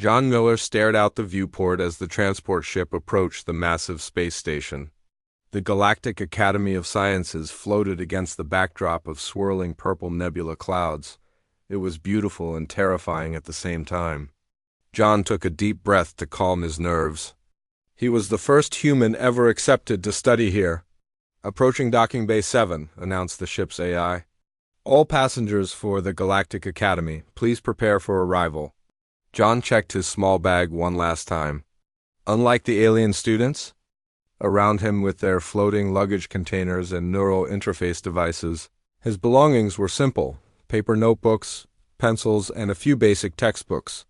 John Miller stared out the viewport as the transport ship approached the massive space station. The Galactic Academy of Sciences floated against the backdrop of swirling purple nebula clouds. It was beautiful and terrifying at the same time. John took a deep breath to calm his nerves. He was the first human ever accepted to study here. "Approaching Docking Bay 7, announced the ship's AI. "All passengers for the Galactic Academy, please prepare for arrival." John checked his small bag one last time. Unlike the alien students around him with their floating luggage containers and neural interface devices, his belongings were simple: paper notebooks, pencils, and a few basic textbooks.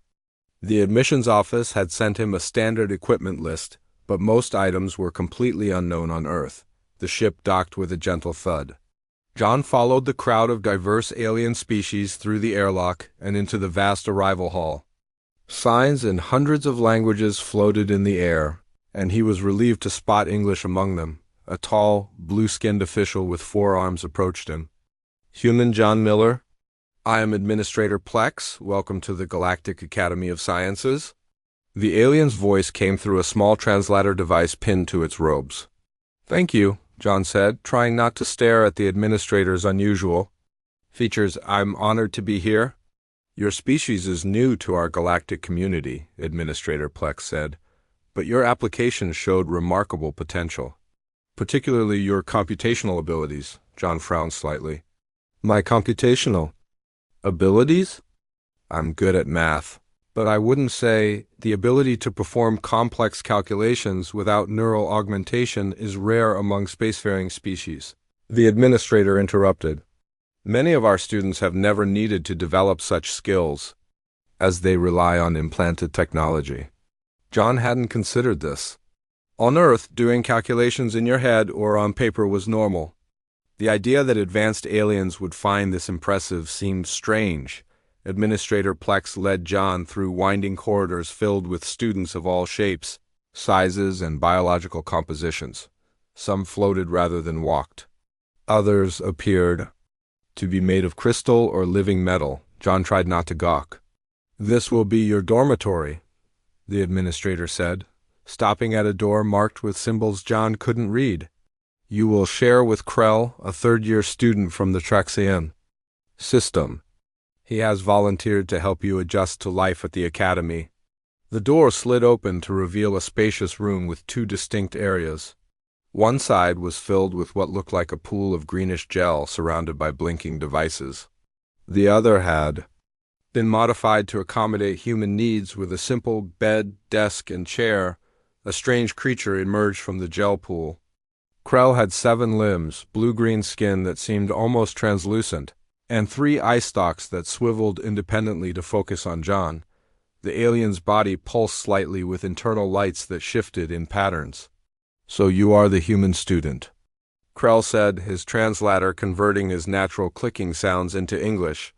The admissions office had sent him a standard equipment list, but most items were completely unknown on Earth. The ship docked with a gentle thud. John followed the crowd of diverse alien species through the airlock and into the vast arrival hall. Signs in hundreds of languages floated in the air, and he was relieved to spot English among them. A tall, blue-skinned official with 4 arms approached him. "Human John Miller? I am Administrator Plex. Welcome to the Galactic Academy of Sciences." The alien's voice came through a small translator device pinned to its robes. "Thank you," John said, trying not to stare at the administrator's unusual features. "I'm honored to be here." "Your species is new to our galactic community," Administrator Plex said, "but your application showed remarkable potential. Particularly your computational abilities." John frowned slightly. "My computational abilities? I'm good at math, but I wouldn't say the ability to perform complex calculations without neural augmentation is rare among spacefaring species." The administrator interrupted. "Many of our students have never needed to develop such skills, as they rely on implanted technology." John hadn't considered this. On Earth, doing calculations in your head or on paper was normal. The idea that advanced aliens would find this impressive seemed strange. Administrator Plex led John through winding corridors filled with students of all shapes, sizes, and biological compositions. Some floated rather than walked. Others appeared to be made of crystal or living metal. John tried not to gawk. "This will be your dormitory," the administrator said, stopping at a door marked with symbols John couldn't read. "You will share with Krell, a third-year student from the Traxian system. He has volunteered to help you adjust to life at the academy." The door slid open to reveal a spacious room with 2 distinct areas. One side was filled with what looked like a pool of greenish gel surrounded by blinking devices. The other had been modified to accommodate human needs with a simple bed, desk, and chair. A strange creature emerged from the gel pool. Krell had 7 limbs, blue-green skin that seemed almost translucent, and 3 eye stalks that swiveled independently to focus on John. The alien's body pulsed slightly with internal lights that shifted in patterns. "So you are the human student," Krell said, his translator converting his natural clicking sounds into English.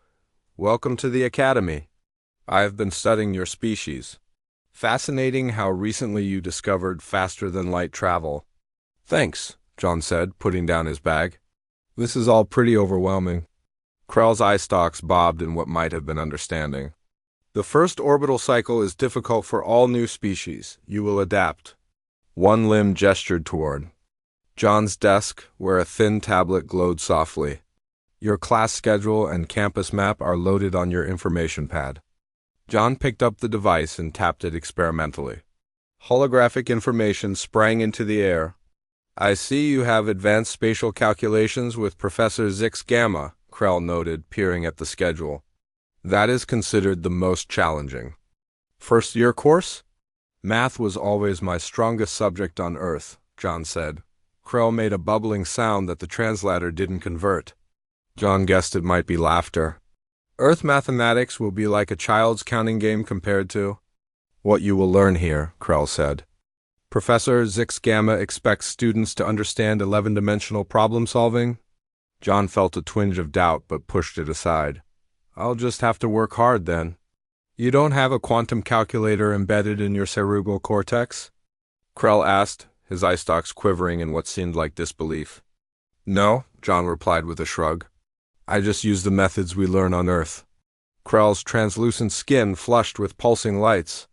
"Welcome to the academy. I have been studying your species. Fascinating how recently you discovered faster-than-light travel." "Thanks," John said, putting down his bag. "This is all pretty overwhelming." Krell's eye stalks bobbed in what might have been understanding. "The first orbital cycle is difficult for all new species. You will adapt." One limb gestured toward John's desk, where a thin tablet glowed softly. "Your class schedule and campus map are loaded on your information pad." John picked up the device and tapped it experimentally. Holographic information sprang into the air. "I see you have advanced spatial calculations with Professor Zix Gamma," Krell noted, peering at the schedule. "That is considered the most challenging." "First-year course?" "Math was always my strongest subject on Earth," John said. Krell made a bubbling sound that the translator didn't convert. John guessed it might be laughter. "Earth mathematics will be like a child's counting game compared to what you will learn here," Krell said. "Professor Zix Gamma expects students to understand 11-dimensional problem-solving." John felt a twinge of doubt but pushed it aside. "I'll just have to work hard then." "You don't have a quantum calculator embedded in your cerebral cortex?" Krell asked, his eye stalks quivering in what seemed like disbelief. "No," John replied with a shrug. "I just use the methods we learn on Earth." Krell's translucent skin flushed with pulsing lights.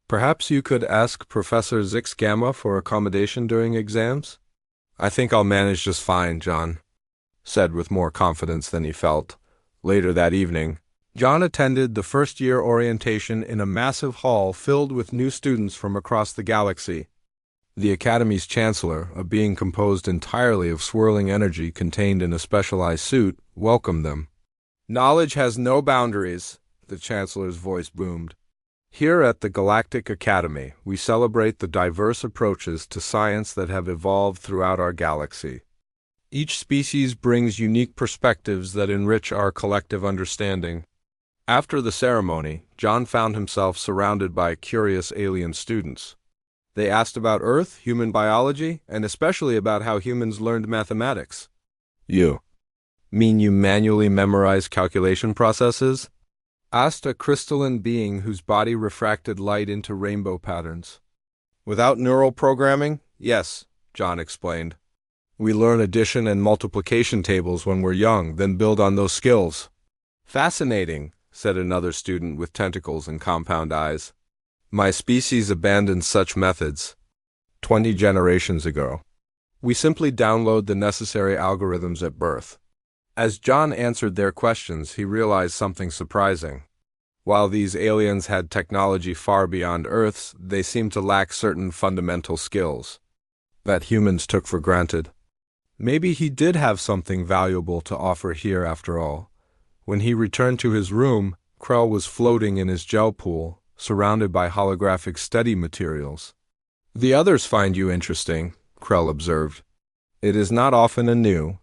Perhaps you could ask Professor Zix Gamma for accommodation during exams? I think I'll manage just fine, John said with more confidence than he felt. Later that evening, John attended the first-year orientation in a massive hall filled with new students from across the galaxy. The Academy's Chancellor, a being composed entirely of swirling energy contained in a specialized suit, welcomed them. Knowledge has no boundaries, the Chancellor's voice boomed. Here at the Galactic Academy, we celebrate the diverse approaches to science that have evolved throughout our galaxy. Each species brings unique perspectives that enrich our collective understanding. After the ceremony, John found himself surrounded by curious alien students. They asked about Earth, human biology, and especially about how humans learned mathematics. You mean you manually memorize calculation processes? Asked a crystalline being whose body refracted light into rainbow patterns. Without neural programming? Yes, John explained. We learn addition and multiplication tables when we're young, then build on those skills. Fascinating, said another student with tentacles and compound eyes. My species abandoned such methods 20 generations ago. We simply download the necessary algorithms at birth. As John answered their questions, he realized something surprising. While these aliens had technology far beyond Earth's, they seemed to lack certain fundamental skills that humans took for granted. Maybe he did have something valuable to offer here after all. When he returned to his room, Krell was floating in his gel pool, surrounded by holographic study materials. The others find you interesting, Krell observed. It is not often a new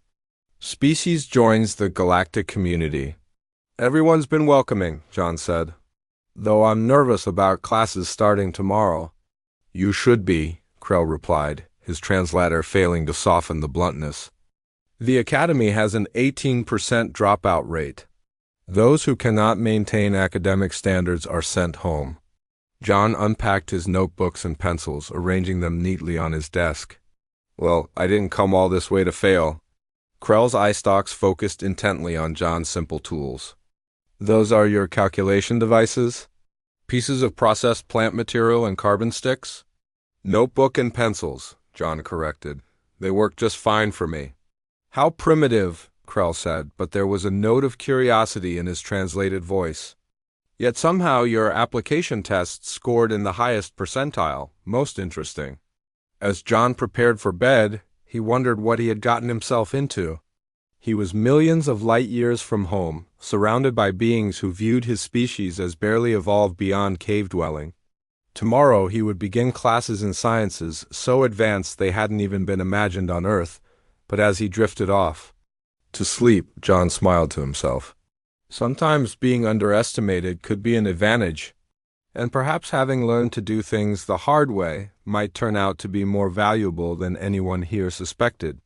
species joins the galactic community. Everyone's been welcoming, John said. Though I'm nervous about classes starting tomorrow. You should be, Krell replied, his translator failing to soften the bluntness. The Academy has an 18% dropout rate. Those who cannot maintain academic standards are sent home. John unpacked his notebooks and pencils, arranging them neatly on his desk. Well, I didn't come all this way to fail. Krell's eye stalks focused intently on John's simple tools. Those are your calculation devices? Pieces of processed plant material and carbon sticks? Notebook and pencils, John corrected. They work just fine for me. How primitive, Krell said, but there was a note of curiosity in his translated voice. Yet somehow your application tests scored in the highest percentile. Most interesting. As John prepared for bed, he wondered what he had gotten himself into. He was millions of light years from home, surrounded by beings who viewed his species as barely evolved beyond cave dwelling. Tomorrow he would begin classes in sciences so advanced they hadn't even been imagined on Earth, but as he drifted off to sleep, John smiled to himself. Sometimes being underestimated could be an advantage, and perhaps having learned to do things the hard way might turn out to be more valuable than anyone here suspected.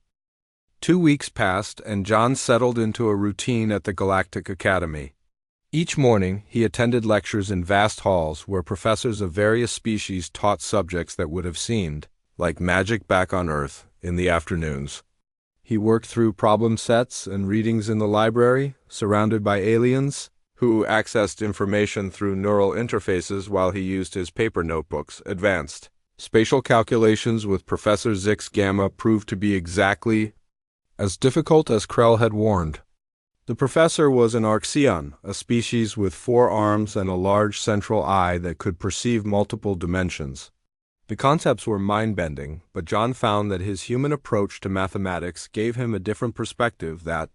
2 weeks passed, and John settled into a routine at the Galactic Academy. Each morning, he attended lectures in vast halls where professors of various species taught subjects that would have seemed like magic back on Earth in the afternoons. He worked through problem sets and readings in the library, surrounded by aliens who accessed information through neural interfaces while he used his paper notebooks. Advanced spatial calculations with Professor Zix Gamma proved to be exactly as difficult as Krell had warned. The professor was an Archean, a species with 4 arms and a large central eye that could perceive multiple dimensions. The concepts were mind-bending, but John found that his human approach to mathematics gave him a different perspective that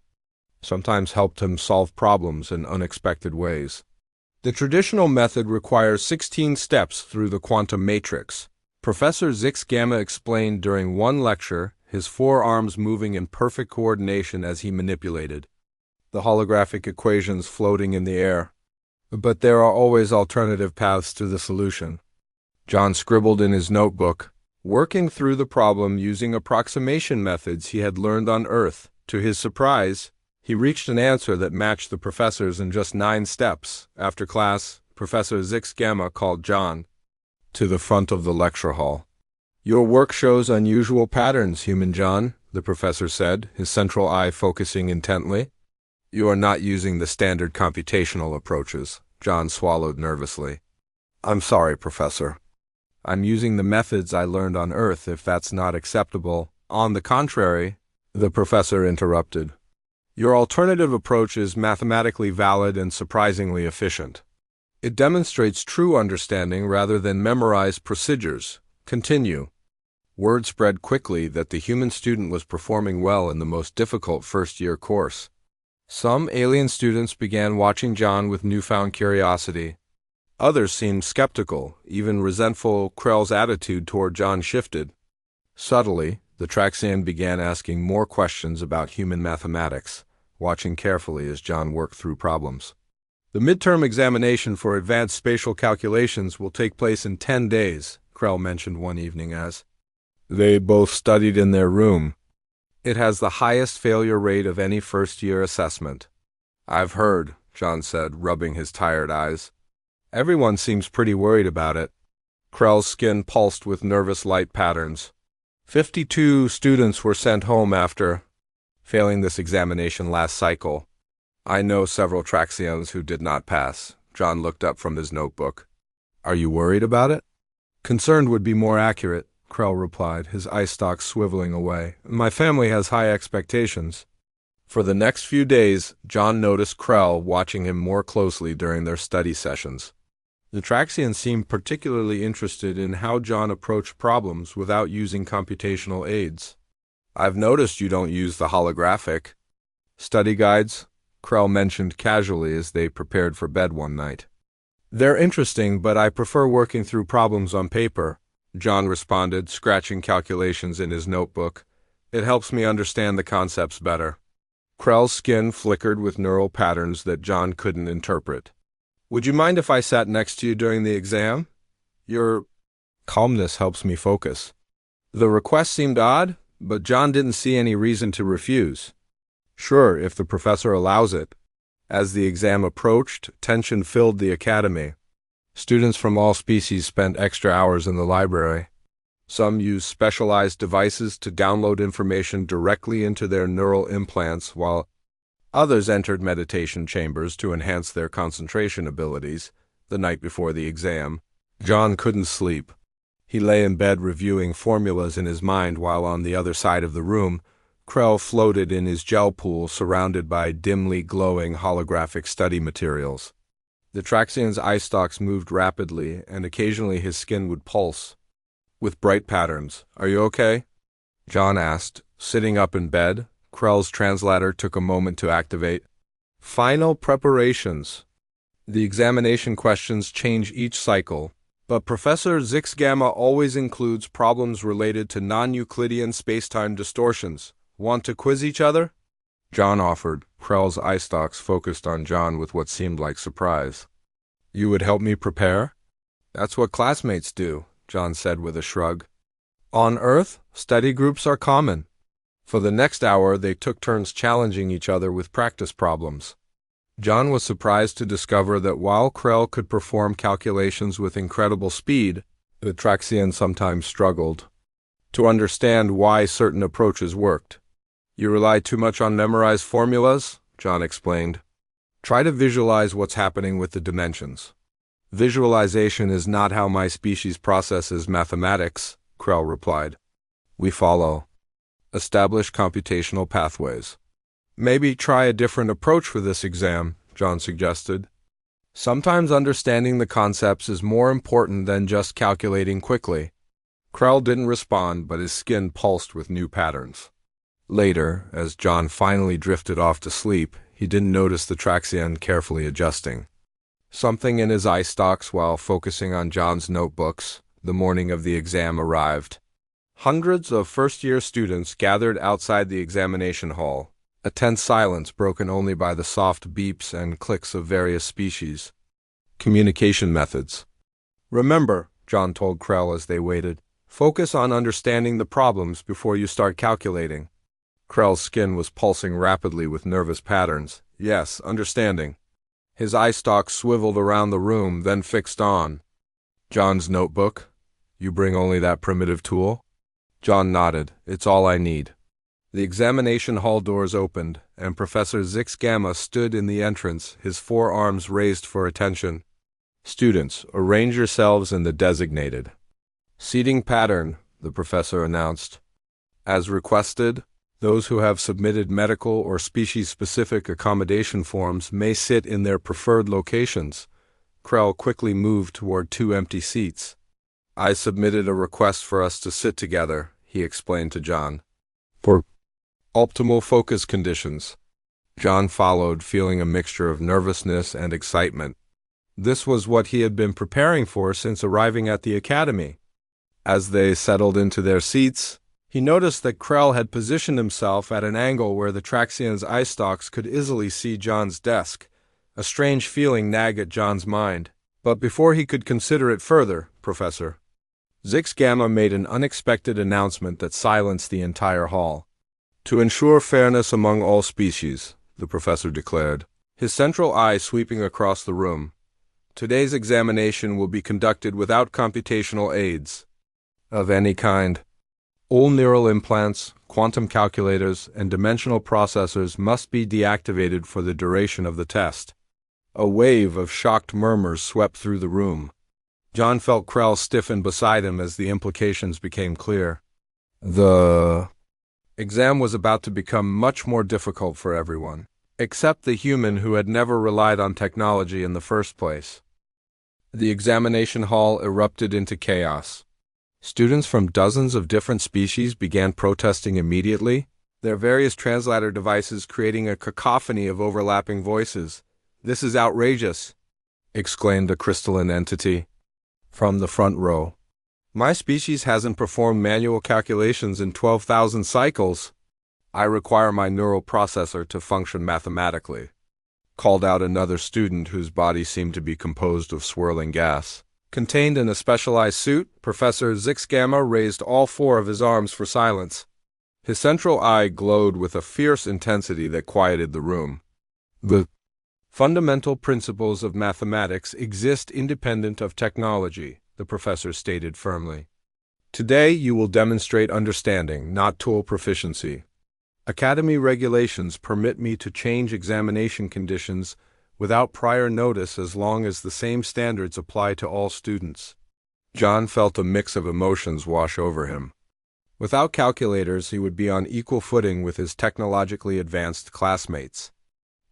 sometimes helped him solve problems in unexpected ways. The traditional method requires 16 steps through the quantum matrix. Professor Zix Gamma explained during one lecture, his 4 arms moving in perfect coordination as he manipulated the holographic equations floating in the air. But there are always alternative paths to the solution. John scribbled in his notebook, working through the problem using approximation methods he had learned on Earth. To his surprise, he reached an answer that matched the professor's in just 9 steps. After class, Professor Zix Gamma called John to the front of the lecture hall. Your work shows unusual patterns, Human John, the professor said, his central eye focusing intently. You are not using the standard computational approaches. John swallowed nervously. I'm sorry, Professor. I'm using the methods I learned on Earth, if that's not acceptable. On the contrary, the professor interrupted. Your alternative approach is mathematically valid and surprisingly efficient. It demonstrates true understanding rather than memorized procedures. Continue. Word spread quickly that the human student was performing well in the most difficult first-year course. Some alien students began watching John with newfound curiosity. Others seemed skeptical, even resentful. Krell's attitude toward John shifted. Subtly, the Traxian began asking more questions about human mathematics, watching carefully as John worked through problems. The midterm examination for advanced spatial calculations will take place in 10 days, Krell mentioned one evening as they both studied in their room. It has the highest failure rate of any first-year assessment. I've heard, John said, rubbing his tired eyes. Everyone seems pretty worried about it. Krell's skin pulsed with nervous light patterns. 52 students were sent home after failing this examination last cycle. I know several Traxians who did not pass. John looked up from his notebook. Are you worried about it? Concerned would be more accurate, Krell replied, his eye stalks swiveling away. My family has high expectations. For the next few days, John noticed Krell watching him more closely during their study sessions. The Traxian seemed particularly interested in how John approached problems without using computational aids. I've noticed you don't use the holographic study guides, Krell mentioned casually as they prepared for bed one night. They're interesting, but I prefer working through problems on paper, John responded, scratching calculations in his notebook. It helps me understand the concepts better. Krell's skin flickered with neural patterns that John couldn't interpret. Would you mind if I sat next to you during the exam? Your calmness helps me focus. The request seemed odd, but John didn't see any reason to refuse. Sure, if the professor allows it. As the exam approached, tension filled the academy. Students from all species spent extra hours in the library. Some used specialized devices to download information directly into their neural implants, while others entered meditation chambers to enhance their concentration abilities. The night before the exam, John couldn't sleep. He lay in bed reviewing formulas in his mind while on the other side of the room, Krell floated in his gel pool surrounded by dimly glowing holographic study materials. The Traxian's eye stalks moved rapidly, and occasionally his skin would pulse with bright patterns. Are you okay? John asked, sitting up in bed. Krell's translator took a moment to activate. Final preparations. The examination questions change each cycle, but Professor Zixgamma always includes problems related to non-Euclidean spacetime distortions. Want to quiz each other? John offered. Krell's eye stalks focused on John with what seemed like surprise. You would help me prepare? That's what classmates do, John said with a shrug. On Earth, study groups are common. For the next hour, they took turns challenging each other with practice problems. John was surprised to discover that while Krell could perform calculations with incredible speed, the Traxian sometimes struggled to understand why certain approaches worked. You rely too much on memorized formulas, John explained. Try to visualize what's happening with the dimensions. Visualization is not how my species processes mathematics, Krell replied. We follow. Establish computational pathways. Maybe try a different approach for this exam, John suggested. Sometimes understanding the concepts is more important than just calculating quickly. Krell didn't respond, but his skin pulsed with new patterns. Later, as John finally drifted off to sleep, he didn't notice the Traxian carefully adjusting something in his eye stalks while focusing on John's notebooks. The morning of the exam arrived. Hundreds of first-year students gathered outside the examination hall, a tense silence broken only by the soft beeps and clicks of various species. Communication methods. Remember, John told Krell as they waited, focus on understanding the problems before you start calculating. Krell's skin was pulsing rapidly with nervous patterns. Yes, understanding. His eye stalks swiveled around the room, then fixed on John's notebook. You bring only that primitive tool? John nodded. It's all I need. The examination hall doors opened, and Professor Zix Gamma stood in the entrance, his forearms raised for attention. "Students, arrange yourselves in the designated seating pattern," the professor announced. "As requested, those who have submitted medical or species-specific accommodation forms may sit in their preferred locations." Krell quickly moved toward 2 empty seats. "I submitted a request for us to sit together," he explained to John. "For optimal focus conditions." John followed, feeling a mixture of nervousness and excitement. This was what he had been preparing for since arriving at the academy. As they settled into their seats, he noticed that Krell had positioned himself at an angle where the Traxian's eye stalks could easily see John's desk. A strange feeling nagged at John's mind. But before he could consider it further, Professor Zix Gamma made an unexpected announcement that silenced the entire hall. "To ensure fairness among all species," the professor declared, his central eye sweeping across the room, "today's examination will be conducted without computational aids of any kind. All neural implants, quantum calculators, and dimensional processors must be deactivated for the duration of the test." A wave of shocked murmurs swept through the room. John felt Krell stiffen beside him as the implications became clear. The exam was about to become much more difficult for everyone, except the human who had never relied on technology in the first place. The examination hall erupted into chaos. Students from dozens of different species began protesting immediately, their various translator devices creating a cacophony of overlapping voices. "This is outrageous," exclaimed a crystalline entity from the front row. "My species hasn't performed manual calculations in 12,000 cycles. I require my neural processor to function mathematically," called out another student whose body seemed to be composed of swirling gas. Contained in a specialized suit, Professor Zix Gamma raised all 4 of his arms for silence. His central eye glowed with a fierce intensity that quieted the room. "The fundamental principles of mathematics exist independent of technology," the professor stated firmly. "Today you will demonstrate understanding, not tool proficiency. Academy regulations permit me to change examination conditions without prior notice as long as the same standards apply to all students." John felt a mix of emotions wash over him. Without calculators, he would be on equal footing with his technologically advanced classmates.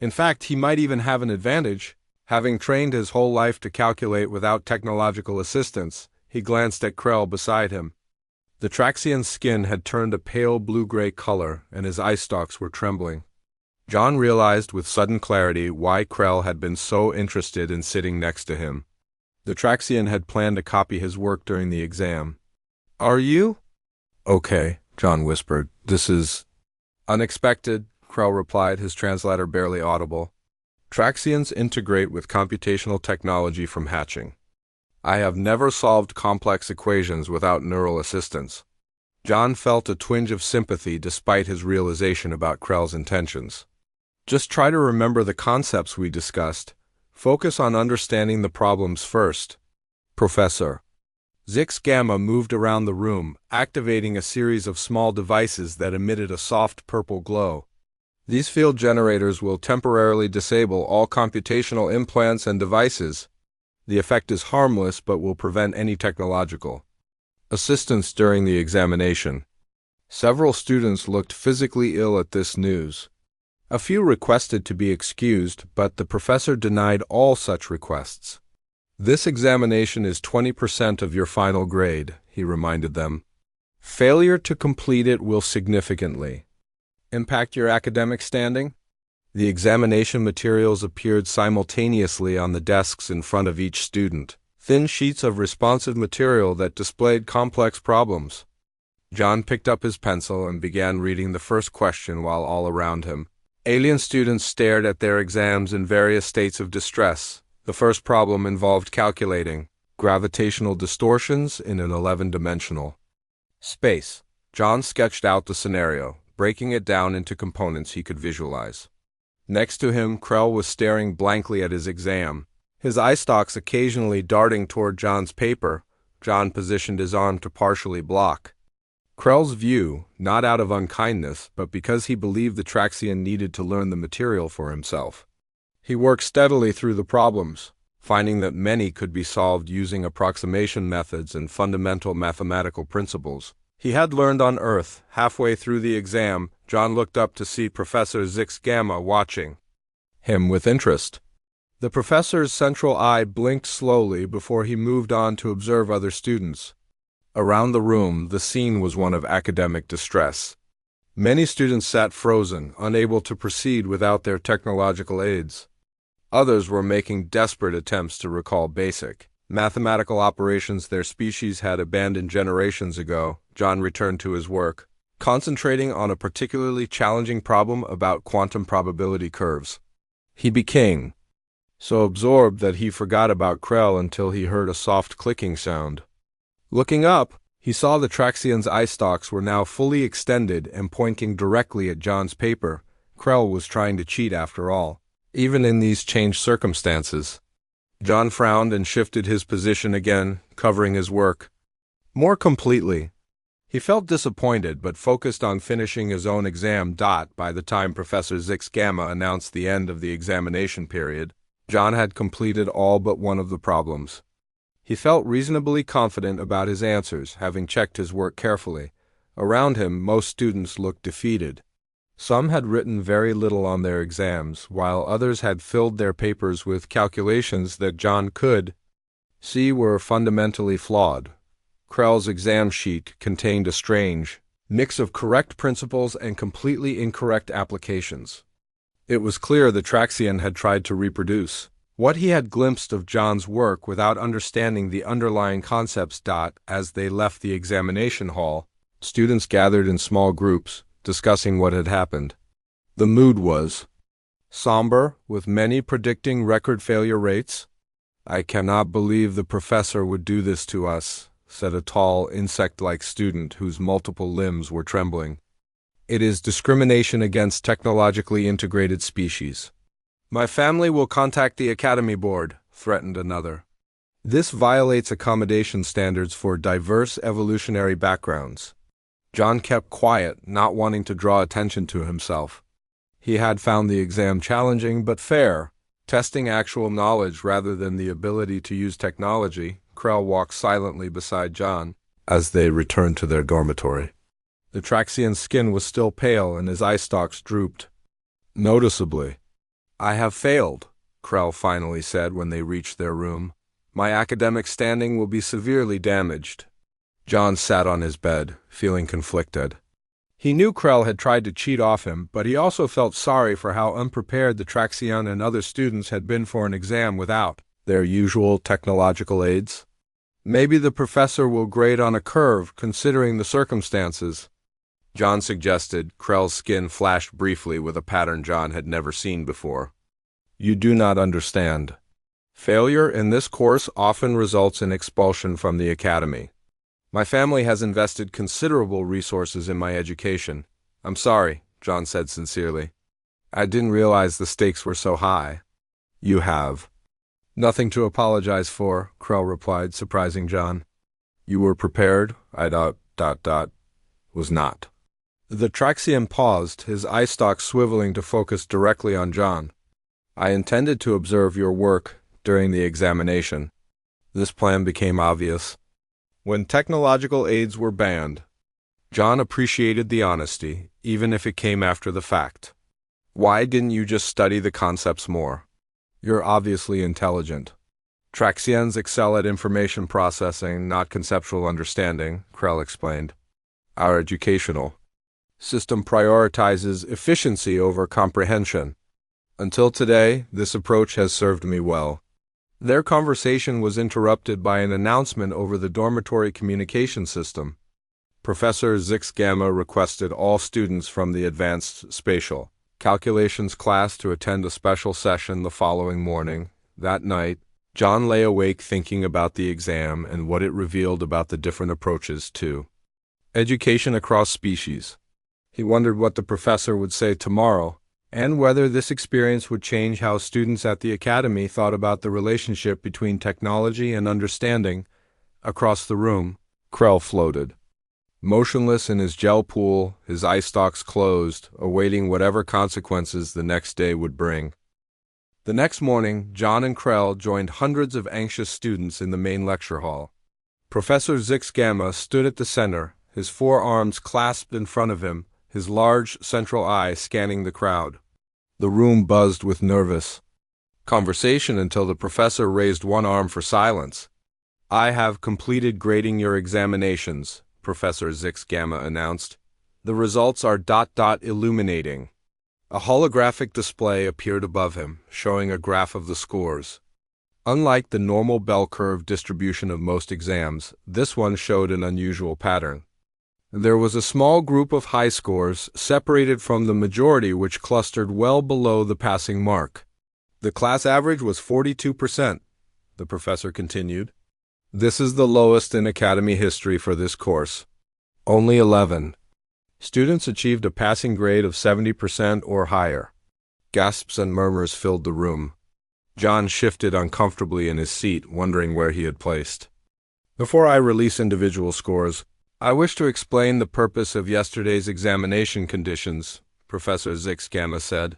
In fact, he might even have an advantage. Having trained his whole life to calculate without technological assistance, he glanced at Krell beside him. The Traxian's skin had turned a pale blue-gray color, and his eye stalks were trembling. John realized with sudden clarity why Krell had been so interested in sitting next to him. The Traxian had planned to copy his work during the exam. "Are you?" "Okay," John whispered. "This is unexpected," Krell replied, his translator barely audible. "Traxians integrate with computational technology from hatching. I have never solved complex equations without neural assistance." John felt a twinge of sympathy despite his realization about Krell's intentions. "Just try to remember the concepts we discussed. Focus on understanding the problems first." Professor Zix Gamma moved around the room, activating a series of small devices that emitted a soft purple glow. "These field generators will temporarily disable all computational implants and devices. The effect is harmless but will prevent any technological assistance during the examination." Several students looked physically ill at this news. A few requested to be excused, but the professor denied all such requests. "This examination is 20% of your final grade," he reminded them. "Failure to complete it will significantly impact your academic standing." The examination materials appeared simultaneously on the desks in front of each student, thin sheets of responsive material that displayed complex problems. John picked up his pencil and began reading the first question while all around him. Alien students stared at their exams in various states of distress. The first problem involved calculating gravitational distortions in an 11-dimensional space. John sketched out the scenario, breaking it down into components he could visualize. Next to him, Krell was staring blankly at his exam, his eye stalks occasionally darting toward John's paper. John positioned his arm to partially block. Krell's view, not out of unkindness, but because he believed the Traxian needed to learn the material for himself. He worked steadily through the problems, finding that many could be solved using approximation methods and fundamental mathematical principles he had learned on Earth. Halfway through the exam, John looked up to see Professor Zix Gamma watching him with interest. The professor's central eye blinked slowly before he moved on to observe other students. Around the room, the scene was one of academic distress. Many students sat frozen, unable to proceed without their technological aids. Others were making desperate attempts to recall basic mathematical operations their species had abandoned generations ago. John returned to his work, concentrating on a particularly challenging problem about quantum probability curves. He became so absorbed that he forgot about Krell until he heard a soft clicking sound. Looking up, he saw the Traxian's eye stalks were now fully extended and pointing directly at John's paper. Krell was trying to cheat after all, even in these changed circumstances. John frowned and shifted his position again, covering his work more completely. He felt disappointed but focused on finishing his own exam. By the time Professor Zix Gamma announced the end of the examination period, John had completed all but one of the problems. He felt reasonably confident about his answers, having checked his work carefully. Around him, most students looked defeated. Some had written very little on their exams, while others had filled their papers with calculations that John could see were fundamentally flawed. Krell's exam sheet contained a strange mix of correct principles and completely incorrect applications. It was clear the Traxian had tried to reproduce what he had glimpsed of John's work without understanding the underlying concepts. As they left the examination hall, students gathered in small groups, discussing what had happened. The mood was somber, with many predicting record failure rates. "I cannot believe the professor would do this to us," said a tall, insect-like student whose multiple limbs were trembling. "It is discrimination against technologically integrated species." "My family will contact the Academy Board," threatened another. "This violates accommodation standards for diverse evolutionary backgrounds." John kept quiet, not wanting to draw attention to himself. He had found the exam challenging but fair, testing actual knowledge rather than the ability to use technology. Krell walked silently beside John as they returned to their dormitory. The Traxian's skin was still pale and his eye stalks drooped noticeably. "I have failed," Krell finally said when they reached their room. "My academic standing will be severely damaged." John sat on his bed, feeling conflicted. He knew Krell had tried to cheat off him, but he also felt sorry for how unprepared the Traxian and other students had been for an exam without their usual technological aids. "Maybe the professor will grade on a curve, considering the circumstances," John suggested. Krell's skin flashed briefly with a pattern John had never seen before. "You do not understand. Failure in this course often results in expulsion from the academy. My family has invested considerable resources in my education." "I'm sorry," John said sincerely. "I didn't realize the stakes were so high." "You have nothing to apologize for," Krell replied, surprising John. "You were prepared? I was not." The Traxian paused, his eye stalks swiveling to focus directly on John. "I intended to observe your work during the examination." This plan became obvious when technological aids were banned. John appreciated the honesty, even if it came after the fact. "Why didn't you just study the concepts more? You're obviously intelligent." "Traxians excel at information processing, not conceptual understanding," Krell explained. "Our educational system prioritizes efficiency over comprehension. Until today, this approach has served me well." Their conversation was interrupted by an announcement over the dormitory communication system. Professor Zix Gamma requested all students from the Advanced Spatial Calculations class to attend a special session the following morning. That night, John lay awake thinking about the exam and what it revealed about the different approaches to education across species. He wondered what the professor would say tomorrow, and whether this experience would change how students at the academy thought about the relationship between technology and understanding. Across the room, Krell floated motionless in his gel pool, his eye stalks closed, awaiting whatever consequences the next day would bring. The next morning, John and Krell joined hundreds of anxious students in the main lecture hall. Professor Zix Gamma stood at the center, his four arms clasped in front of him, his large central eye scanning the crowd. The room buzzed with nervous conversation until the professor raised one arm for silence. "I have completed grading your examinations," Professor Zix Gamma announced. "The results are illuminating." A holographic display appeared above him, showing a graph of the scores. Unlike the normal bell curve distribution of most exams, this one showed an unusual pattern. There was a small group of high scores separated from the majority which clustered well below the passing mark. "The class average was 42%, the professor continued. "This is the lowest in academy history for this course. Only 11 students achieved a passing grade of 70% or higher." Gasps and murmurs filled the room. John shifted uncomfortably in his seat, wondering where he had placed. "Before I release individual scores, I wish to explain the purpose of yesterday's examination conditions," Professor Zix Gamma said.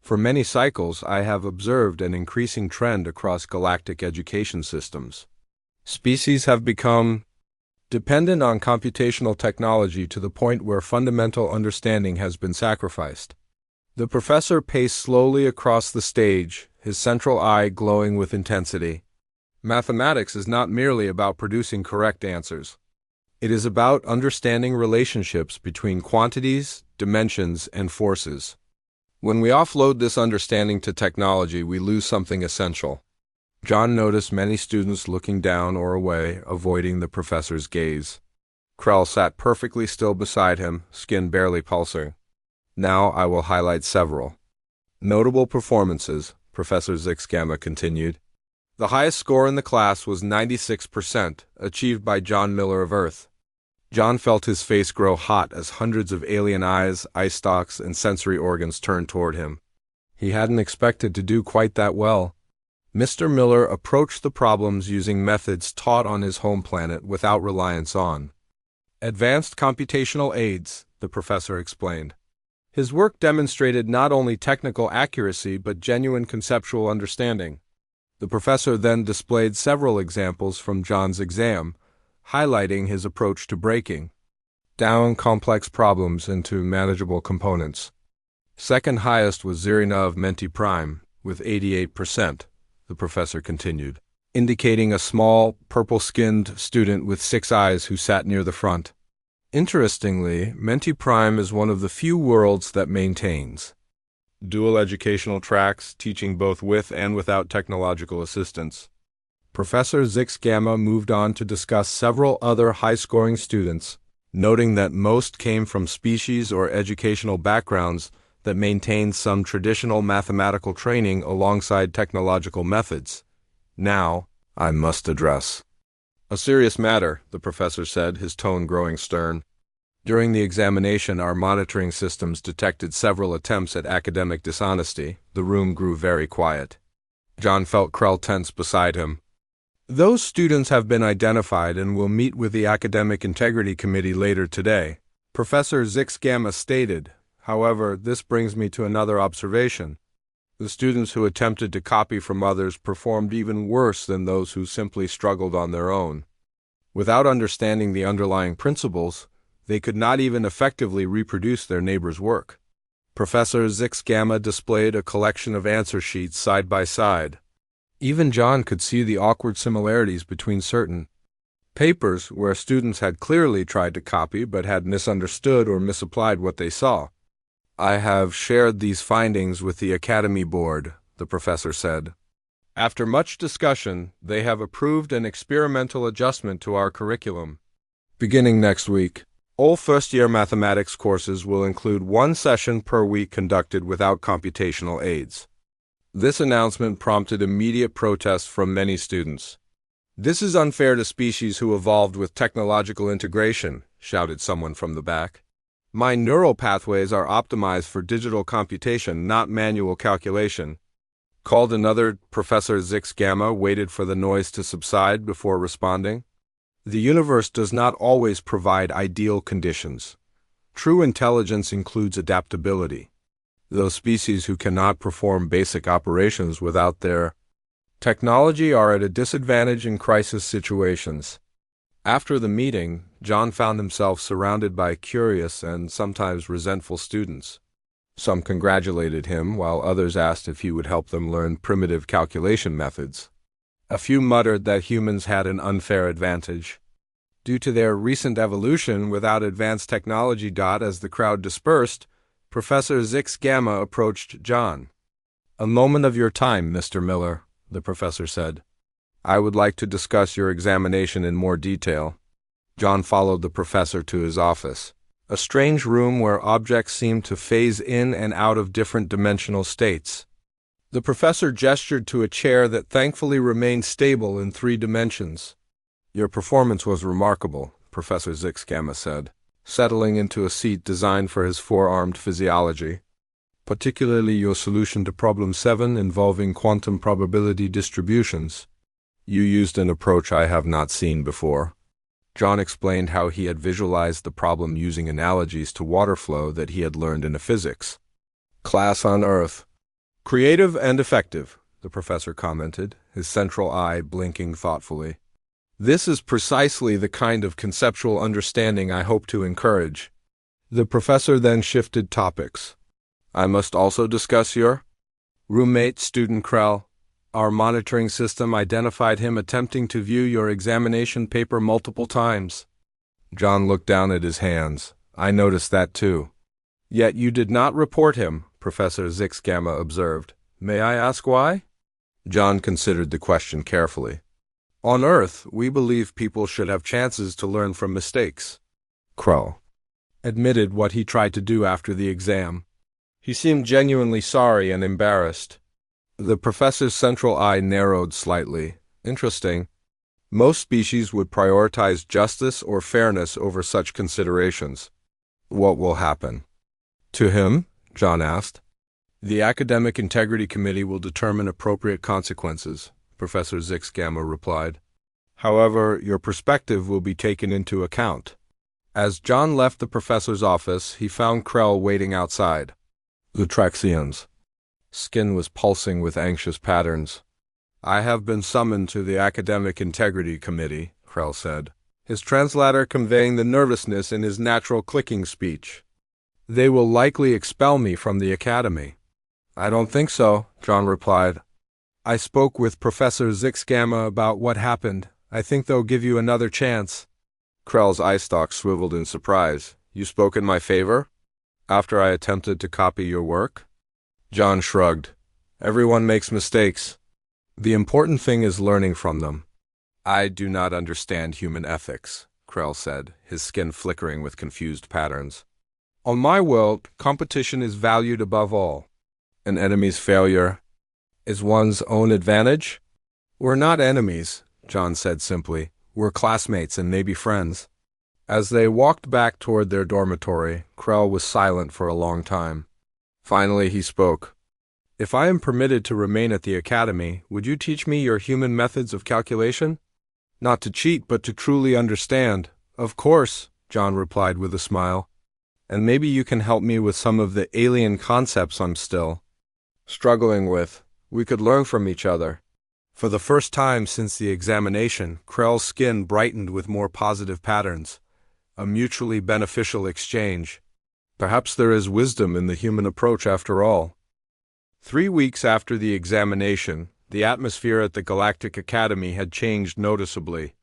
"For many cycles, I have observed an increasing trend across galactic education systems. Species have become dependent on computational technology to the point where fundamental understanding has been sacrificed." The professor paced slowly across the stage, his central eye glowing with intensity. "Mathematics is not merely about producing correct answers. It is about understanding relationships between quantities, dimensions, and forces. When we offload this understanding to technology, we lose something essential." John noticed many students looking down or away, avoiding the professor's gaze. Krell sat perfectly still beside him, skin barely pulsing. "Now I will highlight several notable performances," Professor Zix Gamma continued. "The highest score in the class was 96%, achieved by John Miller of Earth." John felt his face grow hot as hundreds of alien eyes, eye stalks, and sensory organs turned toward him. He hadn't expected to do quite that well. Mr. Miller approached the problems using methods taught on his home planet without reliance on advanced computational aids, the professor explained. His work demonstrated not only technical accuracy but genuine conceptual understanding. The professor then displayed several examples from John's exam, highlighting his approach to breaking down complex problems into manageable components. Second highest was Zirina of Menti Prime, with 88%, the professor continued, indicating a small, purple-skinned student with 6 eyes who sat near the front. Interestingly, Menti Prime is one of the few worlds that maintains dual educational tracks, teaching both with and without technological assistance. Professor Zix Gamma moved on to discuss several other high-scoring students, noting that most came from species or educational backgrounds that maintained some traditional mathematical training alongside technological methods. "Now, I must address a serious matter," the professor said, his tone growing stern. "During the examination, our monitoring systems detected several attempts at academic dishonesty." The room grew very quiet. John felt Krell tense beside him. "Those students have been identified and will meet with the Academic Integrity Committee later today," Professor Zix Gamma stated. "However, this brings me to another observation. The students who attempted to copy from others performed even worse than those who simply struggled on their own. Without understanding the underlying principles, they could not even effectively reproduce their neighbor's work." Professor Zix Gamma displayed a collection of answer sheets side by side. Even John could see the awkward similarities between certain papers where students had clearly tried to copy but had misunderstood or misapplied what they saw. "I have shared these findings with the Academy Board," the professor said. "After much discussion, they have approved an experimental adjustment to our curriculum. Beginning next week, all first-year mathematics courses will include 1 session per week conducted without computational aids." This announcement prompted immediate protest from many students. "This is unfair to species who evolved with technological integration," shouted someone from the back. "My neural pathways are optimized for digital computation, not manual calculation," called another. Professor Zix Gamma waited for the noise to subside before responding. The universe does not always provide ideal conditions. True intelligence includes adaptability. Those species who cannot perform basic operations without their technology are at a disadvantage in crisis situations. After the meeting, John found himself surrounded by curious and sometimes resentful students. Some congratulated him, while others asked if he would help them learn primitive calculation methods. A few muttered that humans had an unfair advantage due to their recent evolution without advanced technology. As the crowd dispersed, Professor Zix Gamma approached John. "A moment of your time, Mr. Miller," the professor said. "I would like to discuss your examination in more detail." John followed the professor to his office, a strange room where objects seemed to phase in and out of different dimensional states. The professor gestured to a chair that thankfully remained stable in 3 dimensions. "Your performance was remarkable," Professor Zix Gamma said, settling into a seat designed for his 4-armed physiology. "Particularly your solution to Problem 7 involving quantum probability distributions. You used an approach I have not seen before." John explained how he had visualized the problem using analogies to water flow that he had learned in a physics class on Earth. "Creative and effective," the professor commented, his central eye blinking thoughtfully. "This is precisely the kind of conceptual understanding I hope to encourage." The professor then shifted topics. "I must also discuss your roommate, student Krell. Our monitoring system identified him attempting to view your examination paper multiple times." John looked down at his hands. "I noticed that too." "Yet you did not report him," Professor Zix Gamma observed. "May I ask why?" John considered the question carefully. "On Earth, we believe people should have chances to learn from mistakes." Krell admitted what he tried to do after the exam. He seemed genuinely sorry and embarrassed. The professor's central eye narrowed slightly. "Interesting. Most species would prioritize justice or fairness over such considerations. What will happen to him?" John asked. "The Academic Integrity Committee will determine appropriate consequences," Professor Zix Gamma replied. "However, your perspective will be taken into account." As John left the professor's office, he found Krell waiting outside. Utraxian's skin was pulsing with anxious patterns. "I have been summoned to the Academic Integrity Committee," Krell said, his translator conveying the nervousness in his natural clicking speech. "They will likely expel me from the academy." "I don't think so," John replied. "I spoke with Professor Zix Gamma about what happened. I think they'll give you another chance." Krell's eye stalk swiveled in surprise. "You spoke in my favor? After I attempted to copy your work?" John shrugged. "Everyone makes mistakes. The important thing is learning from them." "I do not understand human ethics," Krell said, his skin flickering with confused patterns. "On my world, competition is valued above all. An enemy's failure is one's own advantage." "We're not enemies," John said simply. "We're classmates and maybe friends." As they walked back toward their dormitory, Krell was silent for a long time. Finally he spoke. "If I am permitted to remain at the academy, would you teach me your human methods of calculation? Not to cheat, but to truly understand." "Of course," John replied with a smile. "And maybe you can help me with some of the alien concepts I'm still struggling with. We could learn from each other." For the first time since the examination, Krell's skin brightened with more positive patterns. A mutually beneficial exchange. Perhaps there is wisdom in the human approach after all. 3 weeks after the examination, the atmosphere at the Galactic Academy had changed noticeably.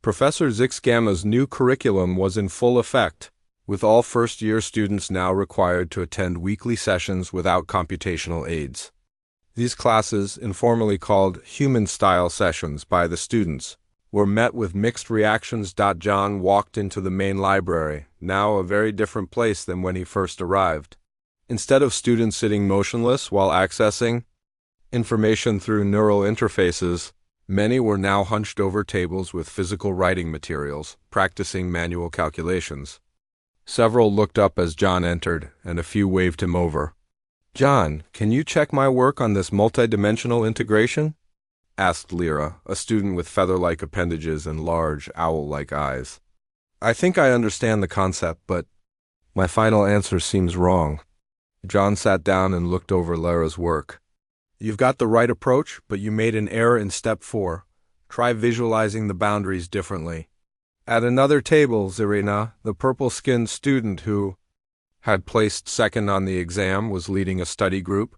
Professor Zix Gamma's new curriculum was in full effect, with all first-year students now required to attend weekly sessions without computational aids. These classes, informally called human-style sessions by the students, were met with mixed reactions. John walked into the main library, now a very different place than when he first arrived. Instead of students sitting motionless while accessing information through neural interfaces, many were now hunched over tables with physical writing materials, practicing manual calculations. Several looked up as John entered, and a few waved him over. "John, can you check my work on this multidimensional integration?" asked Lyra, a student with feather-like appendages and large, owl-like eyes. I think I understand the concept, but my final answer seems wrong. John sat down and looked over Lyra's work. You've got the right approach, but you made an error in step 4. Try visualizing the boundaries differently. At another table, Zarina, the purple-skinned student who had placed second on the exam, was leading a study group.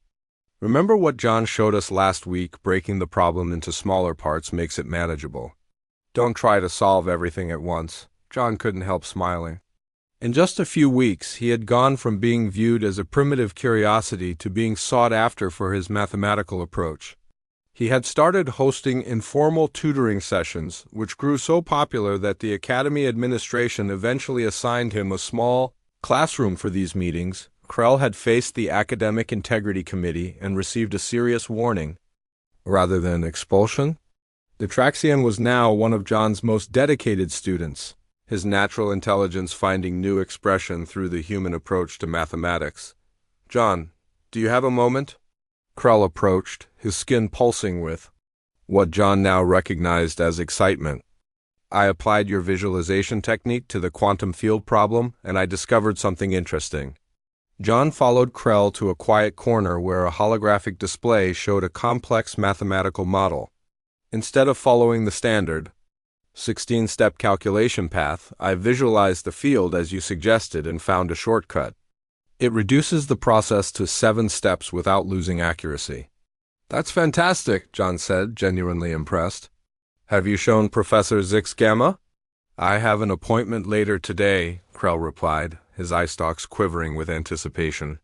Remember what John showed us last week? Breaking the problem into smaller parts makes it manageable. Don't try to solve everything at once. John couldn't help smiling. In just a few weeks, he had gone from being viewed as a primitive curiosity to being sought after for his mathematical approach. He had started hosting informal tutoring sessions, which grew so popular that the Academy administration eventually assigned him a small classroom for these meetings. Krell had faced the Academic Integrity Committee and received a serious warning. Rather than expulsion, the Traxian was now one of John's most dedicated students, his natural intelligence finding new expression through the human approach to mathematics. John, do you have a moment? Krell approached, his skin pulsing with what John now recognized as excitement. I applied your visualization technique to the quantum field problem, and I discovered something interesting. John followed Krell to a quiet corner where a holographic display showed a complex mathematical model. Instead of following the standard 16-step calculation path, I visualized the field as you suggested and found a shortcut. It reduces the process to 7 steps without losing accuracy. That's fantastic, John said, genuinely impressed. Have you shown Professor Zix Gamma? I have an appointment later today, Krell replied, his eye stalks quivering with anticipation.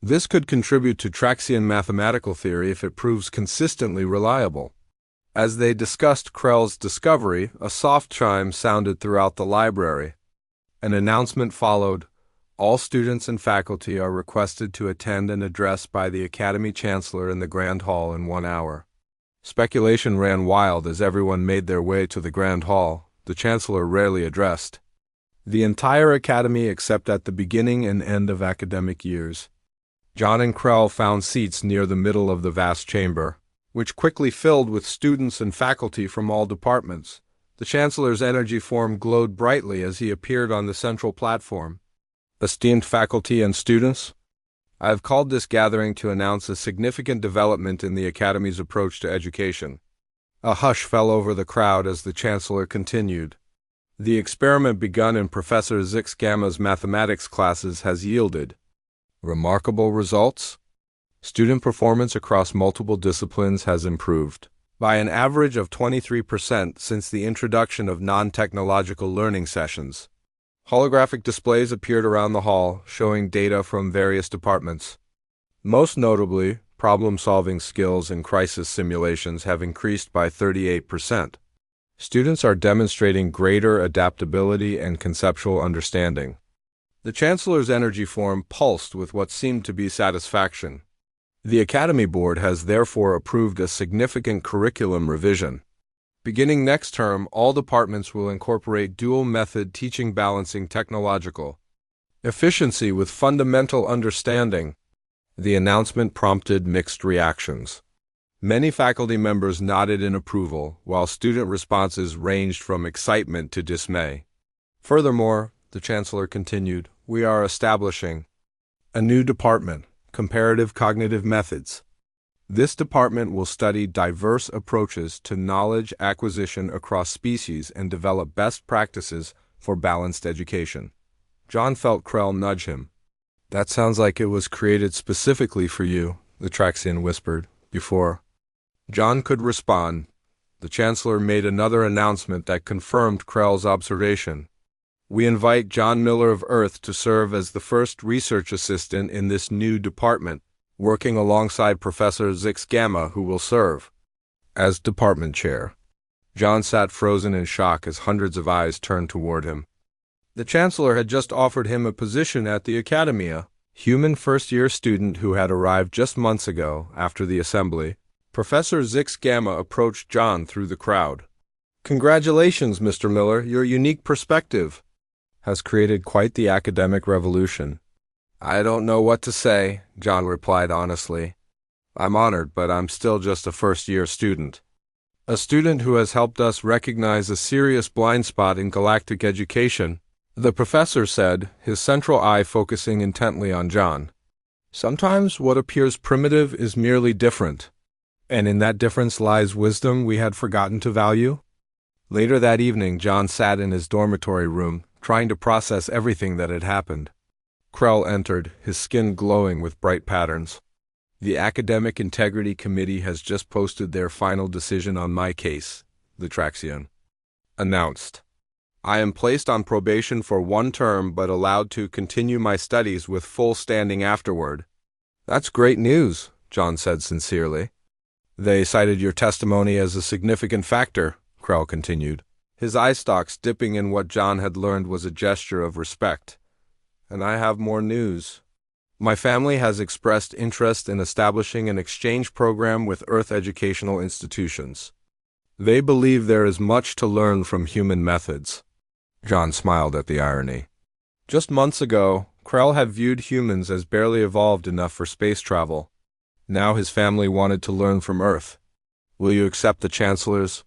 This could contribute to Traxian mathematical theory if it proves consistently reliable. As they discussed Krell's discovery, a soft chime sounded throughout the library. An announcement followed. All students and faculty are requested to attend an address by the Academy Chancellor in the Grand Hall in 1 hour. Speculation ran wild as everyone made their way to the Grand Hall, the Chancellor rarely addressed the entire Academy except at the beginning and end of academic years. John and Krell found seats near the middle of the vast chamber, which quickly filled with students and faculty from all departments. The Chancellor's energy form glowed brightly as he appeared on the central platform. Esteemed faculty and students, I have called this gathering to announce a significant development in the Academy's approach to education. A hush fell over the crowd as the Chancellor continued. The experiment begun in Professor Zix Gamma's mathematics classes has yielded remarkable results. Student performance across multiple disciplines has improved by an average of 23% since the introduction of non-technological learning sessions. Holographic displays appeared around the hall, showing data from various departments. Most notably, problem-solving skills in crisis simulations have increased by 38%. Students are demonstrating greater adaptability and conceptual understanding. The Chancellor's energy form pulsed with what seemed to be satisfaction. The Academy Board has therefore approved a significant curriculum revision. Beginning next term, all departments will incorporate dual-method teaching balancing technological efficiency with fundamental understanding. The announcement prompted mixed reactions. Many faculty members nodded in approval, while student responses ranged from excitement to dismay. Furthermore, the Chancellor continued, we are establishing a new department, Comparative Cognitive Methods. This department will study diverse approaches to knowledge acquisition across species and develop best practices for balanced education. John felt Krell nudge him. That sounds like it was created specifically for you, the Traxian whispered, before John could respond. The Chancellor made another announcement that confirmed Krell's observation. We invite John Miller of Earth to serve as the first research assistant in this new department, working alongside Professor Zix Gamma, who will serve as department chair. John sat frozen in shock as hundreds of eyes turned toward him. The Chancellor had just offered him a position at the Academia. Human first-year student who had arrived just months ago after the assembly, Professor Zix Gamma approached John through the crowd. Congratulations, Mr. Miller, your unique perspective has created quite the academic revolution. I don't know what to say, John replied honestly. I'm honored, but I'm still just a first-year student. A student who has helped us recognize a serious blind spot in galactic education, the professor said, his central eye focusing intently on John. Sometimes what appears primitive is merely different, and in that difference lies wisdom we had forgotten to value. Later that evening, John sat in his dormitory room, trying to process everything that had happened. Krell entered, his skin glowing with bright patterns. The Academic Integrity Committee has just posted their final decision on my case, the Traxian announced. I am placed on probation for 1 term but allowed to continue my studies with full standing afterward. That's great news, John said sincerely. They cited your testimony as a significant factor, Krell continued. His eye stalks dipping in what John had learned was a gesture of respect. And I have more news. My family has expressed interest in establishing an exchange program with Earth educational institutions. They believe there is much to learn from human methods. John smiled at the irony. Just months ago, Krell had viewed humans as barely evolved enough for space travel. Now his family wanted to learn from Earth. Will you accept the Chancellor's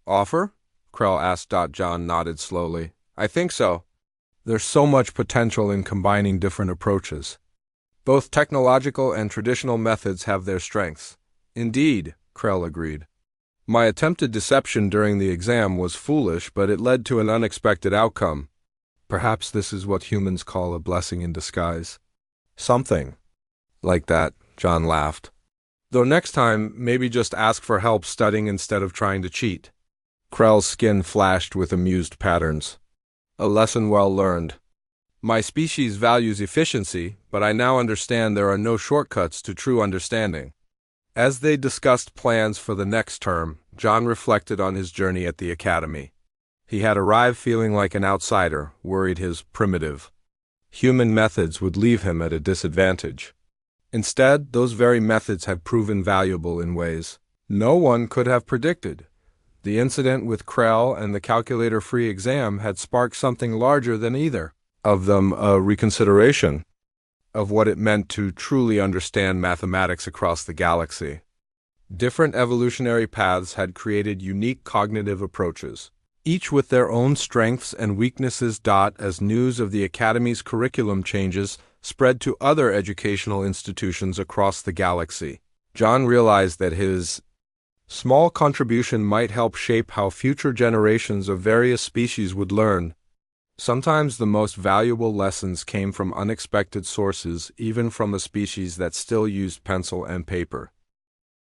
offer? Krell asked. John nodded slowly. I think so. There's so much potential in combining different approaches. Both technological and traditional methods have their strengths. Indeed, Krell agreed. My attempted deception during the exam was foolish, but it led to an unexpected outcome. Perhaps this is what humans call a blessing in disguise. Something like that, John laughed. Though next time, maybe just ask for help studying instead of trying to cheat. Krell's skin flashed with amused patterns. A lesson well learned. My species values efficiency, but I now understand there are no shortcuts to true understanding. As they discussed plans for the next term, John reflected on his journey at the academy. He had arrived feeling like an outsider, worried his primitive human methods would leave him at a disadvantage. Instead, those very methods had proven valuable in ways no one could have predicted. The incident with Krell and the calculator-free exam had sparked something larger than either of them, a reconsideration of what it meant to truly understand mathematics across the galaxy. Different evolutionary paths had created unique cognitive approaches, each with their own strengths and weaknesses. As news of the Academy's curriculum changes spread to other educational institutions across the galaxy, John realized that his small contribution might help shape how future generations of various species would learn. Sometimes the most valuable lessons came from unexpected sources, even from a species that still used pencil and paper.